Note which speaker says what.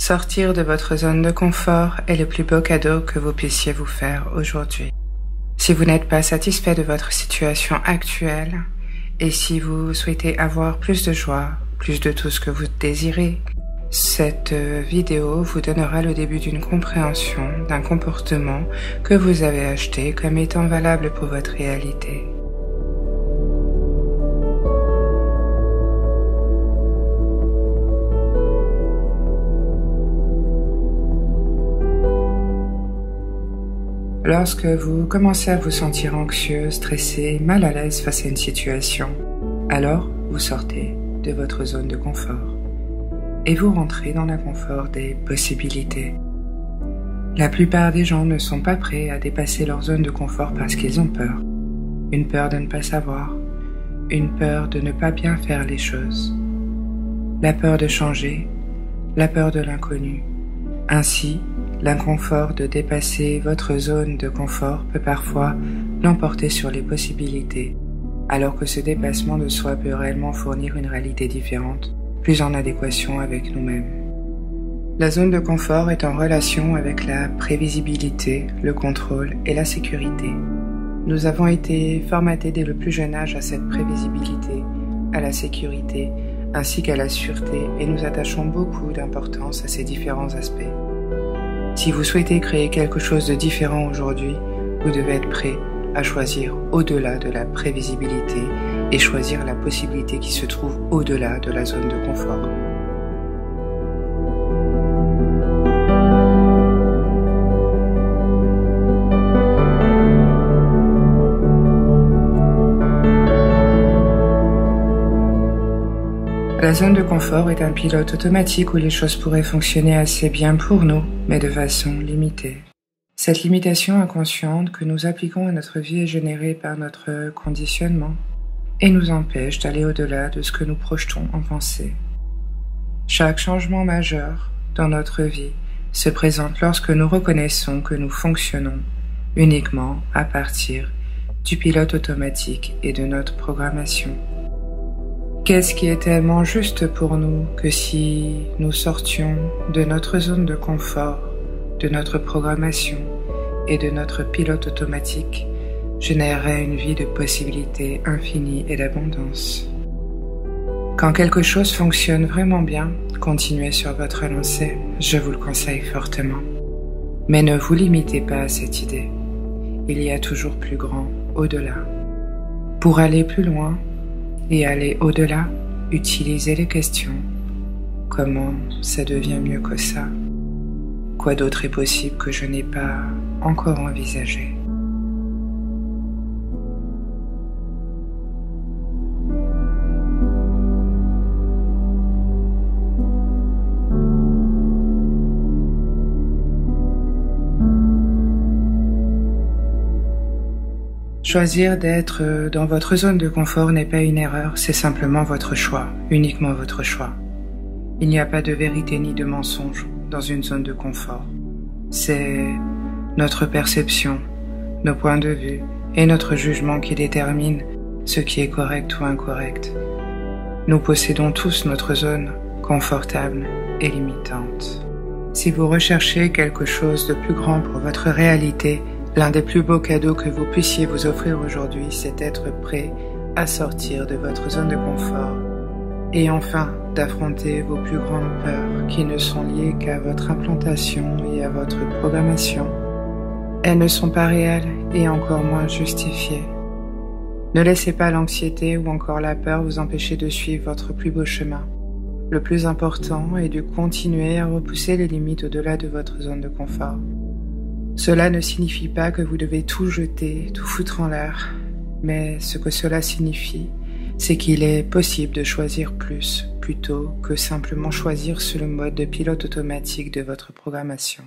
Speaker 1: Sortir de votre zone de confort est le plus beau cadeau que vous puissiez vous faire aujourd'hui. Si vous n'êtes pas satisfait de votre situation actuelle et si vous souhaitez avoir plus de joie, plus de tout ce que vous désirez, cette vidéo vous donnera le début d'une compréhension d'un comportement que vous avez acheté comme étant valable pour votre réalité. Lorsque vous commencez à vous sentir anxieux, stressé, mal à l'aise face à une situation, alors vous sortez de votre zone de confort et vous rentrez dans le confort des possibilités. La plupart des gens ne sont pas prêts à dépasser leur zone de confort parce qu'ils ont peur. Une peur de ne pas savoir, une peur de ne pas bien faire les choses, la peur de changer, la peur de l'inconnu. Ainsi, l'inconfort de dépasser votre zone de confort peut parfois l'emporter sur les possibilités, alors que ce dépassement de soi peut réellement fournir une réalité différente, plus en adéquation avec nous-mêmes. La zone de confort est en relation avec la prévisibilité, le contrôle et la sécurité. Nous avons été formatés dès le plus jeune âge à cette prévisibilité, à la sécurité, ainsi qu'à la sûreté, et nous attachons beaucoup d'importance à ces différents aspects. Si vous souhaitez créer quelque chose de différent aujourd'hui, vous devez être prêt à choisir au-delà de la prévisibilité et choisir la possibilité qui se trouve au-delà de la zone de confort. La zone de confort est un pilote automatique où les choses pourraient fonctionner assez bien pour nous, mais de façon limitée. Cette limitation inconsciente que nous appliquons à notre vie est générée par notre conditionnement et nous empêche d'aller au-delà de ce que nous projetons en pensée. Chaque changement majeur dans notre vie se présente lorsque nous reconnaissons que nous fonctionnons uniquement à partir du pilote automatique et de notre programmation. Qu'est-ce qui est tellement juste pour nous que si nous sortions de notre zone de confort, de notre programmation et de notre pilote automatique, générerait une vie de possibilités infinies et d'abondance. Quand quelque chose fonctionne vraiment bien, continuez sur votre lancée, je vous le conseille fortement. Mais ne vous limitez pas à cette idée. Il y a toujours plus grand, au-delà. Pour aller plus loin, et aller au-delà, utilisez les questions. Comment ça devient mieux que ça? Quoi d'autre est possible que je n'ai pas encore envisagé? Choisir d'être dans votre zone de confort n'est pas une erreur, c'est simplement votre choix, uniquement votre choix. Il n'y a pas de vérité ni de mensonge dans une zone de confort. C'est notre perception, nos points de vue et notre jugement qui déterminent ce qui est correct ou incorrect. Nous possédons tous notre zone confortable et limitante. Si vous recherchez quelque chose de plus grand pour votre réalité, l'un des plus beaux cadeaux que vous puissiez vous offrir aujourd'hui, c'est d'être prêt à sortir de votre zone de confort et enfin d'affronter vos plus grandes peurs qui ne sont liées qu'à votre implantation et à votre programmation. Elles ne sont pas réelles et encore moins justifiées. Ne laissez pas l'anxiété ou encore la peur vous empêcher de suivre votre plus beau chemin. Le plus important est de continuer à repousser les limites au-delà de votre zone de confort. Cela ne signifie pas que vous devez tout jeter, tout foutre en l'air, mais ce que cela signifie, c'est qu'il est possible de choisir plus, plutôt que simplement choisir sur le mode de pilote automatique de votre programmation.